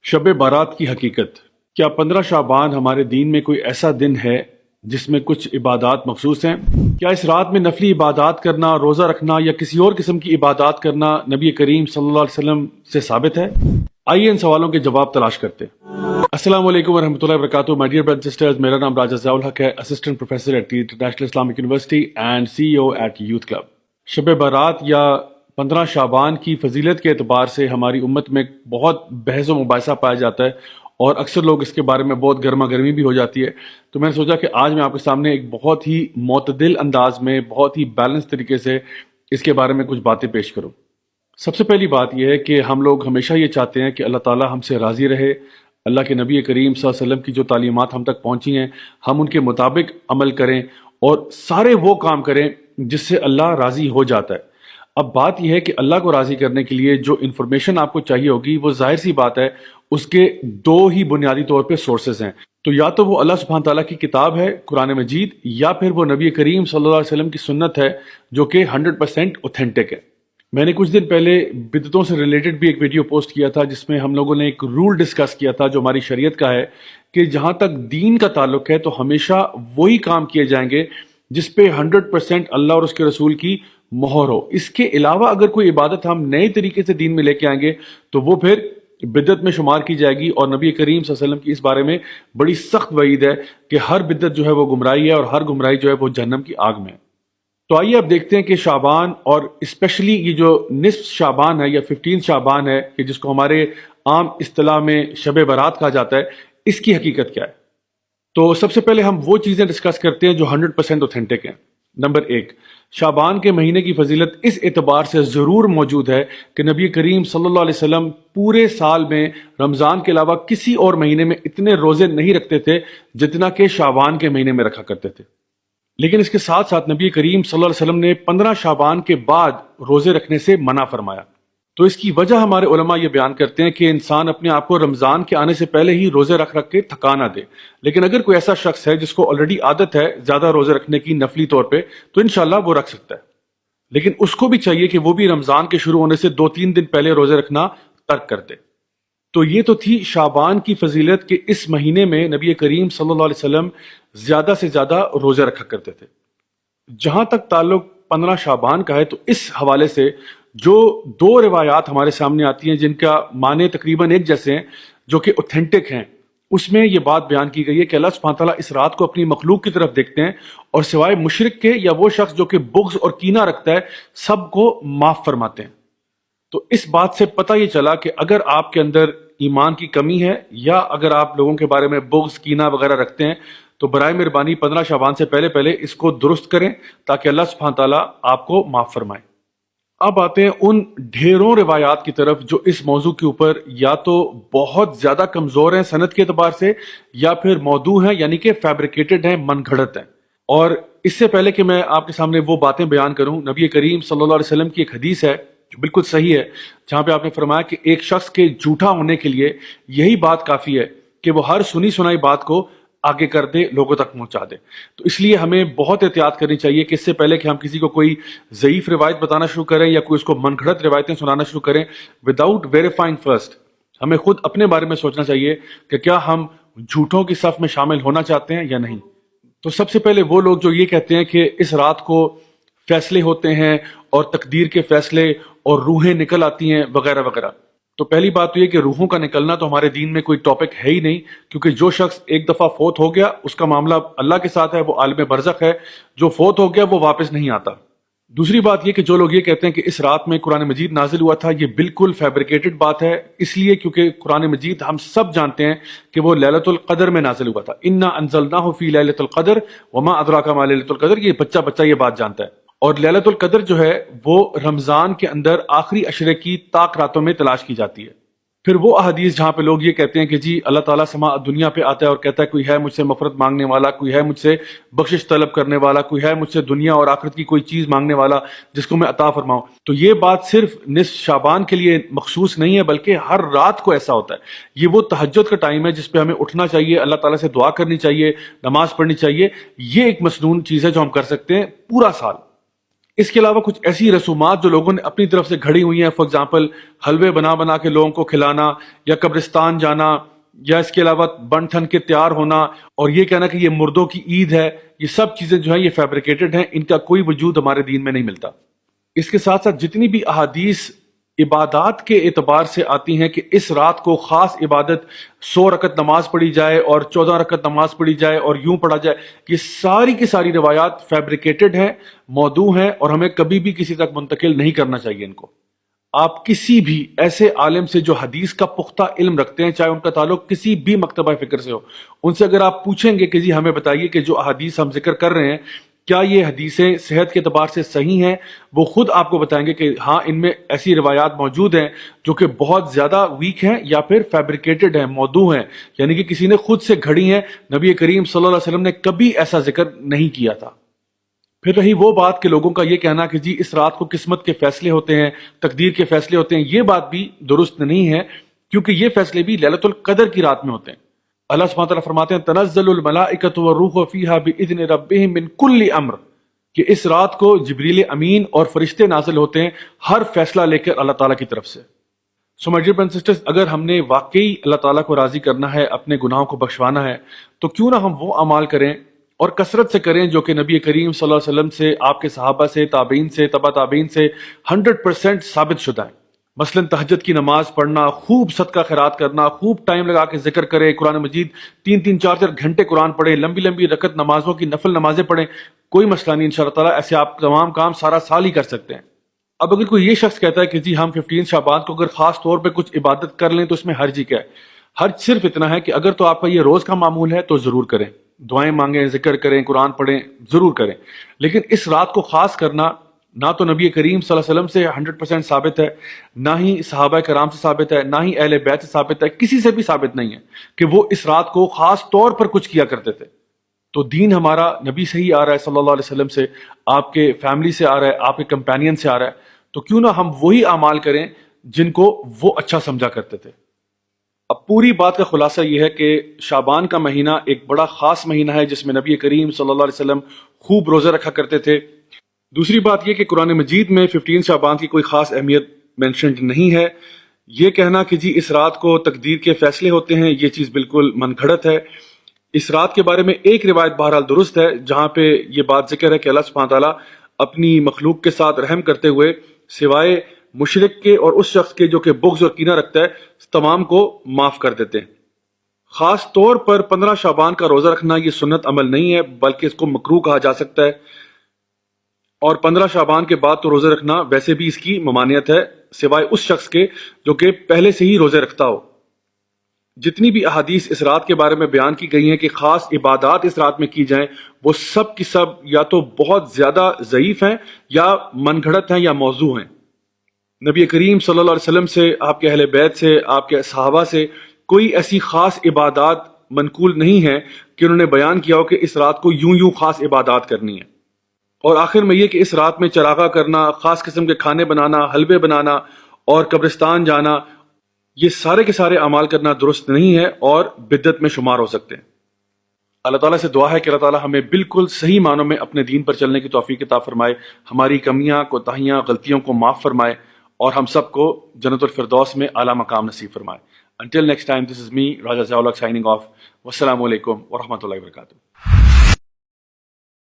شب بارات کی حقیقت۔ کیا 15 شعبان ہمارے دین میں کوئی ایسا دن ہے جس میں کچھ عبادات مخصوص ہیں؟ کیا اس رات میں نفلی عبادات کرنا، روزہ رکھنا یا کسی اور قسم کی عبادات کرنا نبی کریم صلی اللہ علیہ وسلم سے ثابت ہے؟ آئیے ان سوالوں کے جواب تلاش کرتے ہیں۔ السلام علیکم ورحمۃ اللہ وبرکاتہ۔ My dear brothers and sisters, میرا نام راجہ ضیاء الحق ہے، assistant professor at International Islamic University and CEO at Youth Club. شب بارات یا 15 شعبان کی فضیلت کے اعتبار سے ہماری امت میں بہت بحث و مباحثہ پایا جاتا ہے اور اکثر لوگ اس کے بارے میں بہت گرما گرمی بھی ہو جاتی ہے۔ تو میں نے سوچا کہ آج میں آپ کے سامنے ایک بہت ہی معتدل انداز میں، بہت ہی بیلنس طریقے سے اس کے بارے میں کچھ باتیں پیش کروں۔ سب سے پہلی بات یہ ہے کہ ہم لوگ ہمیشہ یہ چاہتے ہیں کہ اللہ تعالی ہم سے راضی رہے، اللہ کے نبی کریم صلی اللہ علیہ وسلم کی جو تعلیمات ہم تک پہنچی ہیں ہم ان کے مطابق عمل کریں اور سارے وہ کام کریں جس سے اللہ راضی ہو جاتا ہے۔ اب بات یہ ہے کہ اللہ کو راضی کرنے کے لیے جو انفارمیشن آپ کو چاہیے ہوگی وہ ظاہر سی بات ہے اس کے دو ہی بنیادی طور پہ سورسز ہیں۔ تو یا تو وہ اللہ سبحانہ تعالیٰ کی کتاب ہے قرآن مجید، یا پھر وہ نبی کریم صلی اللہ علیہ وسلم کی سنت ہے جو کہ 100% اوتھینٹک ہے۔ میں نے کچھ دن پہلے بدعتوں سے ریلیٹڈ بھی ایک ویڈیو پوسٹ کیا تھا جس میں ہم لوگوں نے ایک رول ڈسکس کیا تھا جو ہماری شریعت کا ہے کہ جہاں تک دین کا تعلق ہے تو ہمیشہ وہی کام کیے جائیں گے جس پہ 100% اللہ اور اس کے رسول کی مہر ہو۔ اس کے علاوہ اگر کوئی عبادت ہم نئے طریقے سے دین میں لے کے آئیں گے تو وہ پھر بدعت میں شمار کی جائے گی، اور نبی کریم صلی اللہ علیہ وسلم کی اس بارے میں بڑی سخت وعید ہے کہ ہر بدعت جو ہے وہ گمراہی ہے اور ہر گمراہی جو ہے وہ جہنم کی آگ میں ہے۔ تو آئیے اب دیکھتے ہیں کہ شعبان، اور اسپیشلی یہ جو نصف شعبان ہے یا 15 شعبان ہے کہ جس کو ہمارے عام اصطلاح میں شب برات کہا جاتا ہے، اس کی حقیقت کیا ہے۔ تو سب سے پہلے ہم وہ چیزیں ڈسکس کرتے ہیں جو 100% اوتھینٹک ہیں۔ نمبر 1، شعبان کے مہینے کی فضیلت اس اعتبار سے ضرور موجود ہے کہ نبی کریم صلی اللہ علیہ وسلم پورے سال میں رمضان کے علاوہ کسی اور مہینے میں اتنے روزے نہیں رکھتے تھے جتنا کہ شعبان کے مہینے میں رکھا کرتے تھے۔ لیکن اس کے ساتھ ساتھ نبی کریم صلی اللہ علیہ وسلم نے 15 شعبان کے بعد روزے رکھنے سے منع فرمایا۔ تو اس کی وجہ ہمارے علماء یہ بیان کرتے ہیں کہ انسان اپنے آپ کو رمضان کے آنے سے پہلے ہی روزے رکھ کے تھکا نہ دے، لیکن اگر کوئی ایسا شخص ہے جس کو آلریڈی عادت ہے زیادہ روزے رکھنے کی نفلی طور پہ تو انشاءاللہ وہ رکھ سکتا ہے، لیکن اس کو بھی چاہیے کہ وہ بھی رمضان کے شروع ہونے سے 2-3 دن پہلے روزے رکھنا ترک کر دے۔ تو یہ تو تھی شعبان کی فضیلت کہ اس مہینے میں نبی کریم صلی اللہ علیہ وسلم زیادہ سے زیادہ روزے رکھا کرتے تھے۔ جہاں تک تعلق 15 شعبان کا ہے تو اس حوالے سے جو 2 روایات ہمارے سامنے آتی ہیں جن کا معنی تقریباً ایک جیسے ہیں، جو کہ اوتھینٹک ہیں، اس میں یہ بات بیان کی گئی ہے کہ اللہ سبحانہ تعالیٰ اس رات کو اپنی مخلوق کی طرف دیکھتے ہیں اور سوائے مشرک کے یا وہ شخص جو کہ بغض اور کینہ رکھتا ہے سب کو معاف فرماتے ہیں۔ تو اس بات سے پتہ یہ چلا کہ اگر آپ کے اندر ایمان کی کمی ہے یا اگر آپ لوگوں کے بارے میں بغض کینہ وغیرہ رکھتے ہیں تو برائے مہربانی 15 شعبان سے پہلے اس کو درست کریں تاکہ اللہ سبحانہ تعالیٰ آپ کو معاف فرمائے۔ اب آتے ہیں ان ڈھیروں روایات کی طرف جو اس موضوع کے اوپر یا تو بہت زیادہ کمزور ہیں سند کے اعتبار سے یا پھر موضوع ہیں، یعنی کہ فیبریکیٹڈ ہیں، من گھڑت ہیں۔ اور اس سے پہلے کہ میں آپ کے سامنے وہ باتیں بیان کروں، نبی کریم صلی اللہ علیہ وسلم کی ایک حدیث ہے جو بالکل صحیح ہے، جہاں پہ آپ نے فرمایا کہ ایک شخص کے جھوٹا ہونے کے لیے یہی بات کافی ہے کہ وہ ہر سنی سنائی بات کو آگے کر دے، لوگوں تک پہنچا دے۔ تو اس لیے ہمیں بہت احتیاط کرنی چاہیے کہ اس سے پہلے کہ ہم کسی کو کوئی ضعیف روایت بتانا شروع کریں یا کوئی اس کو من گھڑت روایتیں سنانا شروع کریں وداؤٹ ویریفائنگ فرسٹ، ہمیں خود اپنے بارے میں سوچنا چاہیے کہ کیا ہم جھوٹوں کی صف میں شامل ہونا چاہتے ہیں یا نہیں۔ تو سب سے پہلے وہ لوگ جو یہ کہتے ہیں کہ اس رات کو فیصلے ہوتے ہیں اور تقدیر کے فیصلے اور روحیں نکل آتی ہیں وغیرہ وغیرہ، تو پہلی بات تو یہ کہ روحوں کا نکلنا تو ہمارے دین میں کوئی ٹاپک ہے ہی نہیں، کیونکہ جو شخص ایک دفعہ فوت ہو گیا اس کا معاملہ اللہ کے ساتھ ہے، وہ عالم برزخ ہے، جو فوت ہو گیا وہ واپس نہیں آتا۔ دوسری بات یہ کہ جو لوگ یہ کہتے ہیں کہ اس رات میں قرآن مجید نازل ہوا تھا، یہ بالکل فیبریکیٹڈ بات ہے، اس لیے کیونکہ قرآن مجید ہم سب جانتے ہیں کہ وہ لیلۃ القدر میں نازل ہوا تھا۔ انا انزلناہ فی لیلۃ القدر وما ادراک ما لیلۃ القدر، یہ بچہ یہ بات جانتا ہے۔ اور لیلۃ القدر جو ہے وہ رمضان کے اندر آخری عشرے کی طاق راتوں میں تلاش کی جاتی ہے۔ پھر وہ احادیث جہاں پہ لوگ یہ کہتے ہیں کہ جی اللہ تعالیٰ سما دنیا پہ آتا ہے اور کہتا ہے کوئی ہے مجھ سے مغفرت مانگنے والا، کوئی ہے مجھ سے بخشش طلب کرنے والا، کوئی ہے مجھ سے دنیا اور آخرت کی کوئی چیز مانگنے والا جس کو میں عطا فرماؤں، تو یہ بات صرف نصف شعبان کے لیے مخصوص نہیں ہے بلکہ ہر رات کو ایسا ہوتا ہے۔ یہ وہ تہجد کا ٹائم ہے جس پہ ہمیں اٹھنا چاہیے، اللہ تعالیٰ سے دعا کرنی چاہیے، نماز پڑھنی چاہیے۔ یہ ایک مسنون چیز ہے جو ہم کر سکتے ہیں پورا سال۔ اس کے علاوہ کچھ ایسی رسومات جو لوگوں نے اپنی طرف سے گھڑی ہوئی ہیں، فار ایگزامپل حلوے بنا بنا کے لوگوں کو کھلانا، یا قبرستان جانا، یا اس کے علاوہ بن ٹھن کے تیار ہونا اور یہ کہنا کہ یہ مردوں کی عید ہے، یہ سب چیزیں جو ہیں یہ فیبریکیٹڈ ہیں، ان کا کوئی وجود ہمارے دین میں نہیں ملتا۔ اس کے ساتھ ساتھ جتنی بھی احادیث عبادات کے اعتبار سے آتی ہیں کہ اس رات کو خاص عبادت 100 رکعت نماز پڑھی جائے اور 14 رکعت نماز پڑھی جائے اور یوں پڑھا جائے، یہ ساری کی ساری روایات فیبریکیٹڈ ہیں، موضوع ہیں، اور ہمیں کبھی بھی کسی تک منتقل نہیں کرنا چاہیے ان کو۔ آپ کسی بھی ایسے عالم سے جو حدیث کا پختہ علم رکھتے ہیں، چاہے ان کا تعلق کسی بھی مکتبہ فکر سے ہو، ان سے اگر آپ پوچھیں گے کہ جی ہمیں بتائیے کہ جو احادیث ہم ذکر کر رہے ہیں کیا یہ حدیثیں صحت کے اعتبار سے صحیح ہیں، وہ خود آپ کو بتائیں گے کہ ہاں ان میں ایسی روایات موجود ہیں جو کہ بہت زیادہ ویک ہیں یا پھر فیبریکیٹڈ ہیں، موضوع ہیں، یعنی کہ کسی نے خود سے گھڑی ہیں، نبی کریم صلی اللہ علیہ وسلم نے کبھی ایسا ذکر نہیں کیا تھا۔ پھر رہی وہ بات کہ لوگوں کا یہ کہنا کہ جی اس رات کو قسمت کے فیصلے ہوتے ہیں، تقدیر کے فیصلے ہوتے ہیں، یہ بات بھی درست نہیں ہے، کیونکہ یہ فیصلے بھی لیلۃ القدر کی رات میں ہوتے ہیں۔ اللہ سبحانہ وتعالیٰ فرماتے ہیں تنزل الملائکۃ والروح فیہا باذن ربہم من کل امر، کہ اس رات کو جبریل امین اور فرشتے نازل ہوتے ہیں ہر فیصلہ لے کر اللہ تعالیٰ کی طرف سے۔ So my dear brothers and sisters, اگر ہم نے واقعی اللہ تعالیٰ کو راضی کرنا ہے، اپنے گناہوں کو بخشوانا ہے، تو کیوں نہ ہم وہ اعمال کریں اور کثرت سے کریں جو کہ نبی کریم صلی اللہ علیہ وسلم سے، آپ کے صحابہ سے، تابعین سے، تبع تابعین سے 100% ثابت شدہ ہے۔ مثلا تہجد کی نماز پڑھنا، خوب صدقہ خیرات کرنا، خوب ٹائم لگا کے ذکر کرے، قرآن مجید 3 4 گھنٹے قرآن پڑھیں، لمبی لمبی رکعت نمازوں کی نفل نمازیں پڑھیں، کوئی مسئلہ نہیں انشاءاللہ تعالیٰ، ایسے آپ تمام کام سارا سال ہی کر سکتے ہیں۔ اب اگر کوئی یہ شخص کہتا ہے کہ جی ہم 15 شعبان کو اگر خاص طور پہ کچھ عبادت کر لیں تو اس میں حرج ہی کیا ہے؟ حرج صرف اتنا ہے کہ اگر تو آپ کا یہ روز کا معمول ہے تو ضرور کریں، دعائیں مانگیں، ذکر کریں، قرآن پڑھیں، ضرور کریں، لیکن اس رات کو خاص کرنا نہ تو نبی کریم صلی اللہ علیہ وسلم سے 100% ثابت ہے، نہ ہی صحابہ کرام سے ثابت ہے، نہ ہی اہل بیت سے ثابت ہے، کسی سے بھی ثابت نہیں ہے کہ وہ اس رات کو خاص طور پر کچھ کیا کرتے تھے۔ تو دین ہمارا نبی سے ہی آ رہا ہے، صلی اللہ علیہ وسلم سے، آپ کے فیملی سے آ رہا ہے، آپ کے کمپینین سے آ رہا ہے، تو کیوں نہ ہم وہی اعمال کریں جن کو وہ اچھا سمجھا کرتے تھے۔ اب پوری بات کا خلاصہ یہ ہے کہ شعبان کا مہینہ ایک بڑا خاص مہینہ ہے جس میں نبی کریم صلی اللہ علیہ وسلم خوب روزہ رکھا کرتے تھے۔ دوسری بات یہ کہ قرآن مجید میں 15 شعبان کی کوئی خاص اہمیت مینشنڈ نہیں ہے۔ یہ کہنا کہ جی اس رات کو تقدیر کے فیصلے ہوتے ہیں، یہ چیز بالکل من گھڑت ہے۔ اس رات کے بارے میں ایک روایت بہرحال درست ہے جہاں پہ یہ بات ذکر ہے کہ اللہ سبحانہ تعالیٰ اپنی مخلوق کے ساتھ رحم کرتے ہوئے سوائے مشرک کے اور اس شخص کے جو کہ بغض اور کینہ رکھتا ہے تمام کو معاف کر دیتے ہیں۔ خاص طور پر 15 شعبان کا روزہ رکھنا یہ سنت عمل نہیں ہے بلکہ اس کو مکروہ کہا جا سکتا ہے، اور 15 شعبان کے بعد تو روزہ رکھنا ویسے بھی اس کی ممانعت ہے سوائے اس شخص کے جو کہ پہلے سے ہی روزے رکھتا ہو۔ جتنی بھی احادیث اس رات کے بارے میں بیان کی گئی ہیں کہ خاص عبادات اس رات میں کی جائیں، وہ سب کی سب یا تو بہت زیادہ ضعیف ہیں یا من گھڑت ہیں یا موضوع ہیں۔ نبی کریم صلی اللہ علیہ وسلم سے، آپ کے اہل بیت سے، آپ کے صحابہ سے کوئی ایسی خاص عبادات منقول نہیں ہے کہ انہوں نے بیان کیا ہو کہ اس رات کو یوں خاص عبادات کرنی ہے۔ اور آخر میں یہ کہ اس رات میں چراغاں کرنا، خاص قسم کے کھانے بنانا، حلوے بنانا اور قبرستان جانا، یہ سارے کے سارے اعمال کرنا درست نہیں ہے اور بدعت میں شمار ہو سکتے ہیں۔ اللہ تعالیٰ سے دعا ہے کہ اللہ تعالیٰ ہمیں بالکل صحیح معنوں میں اپنے دین پر چلنے کی توفیق عطا فرمائے، ہماری کمیاں، کوتاہیاں، غلطیوں کو معاف فرمائے اور ہم سب کو جنت الفردوس میں اعلیٰ مقام نصیب فرمائے۔ Until next time, this is me, Raja Zaulak, signing off. Wassalamu alaikum wa rahmatullahi wa barakatuh.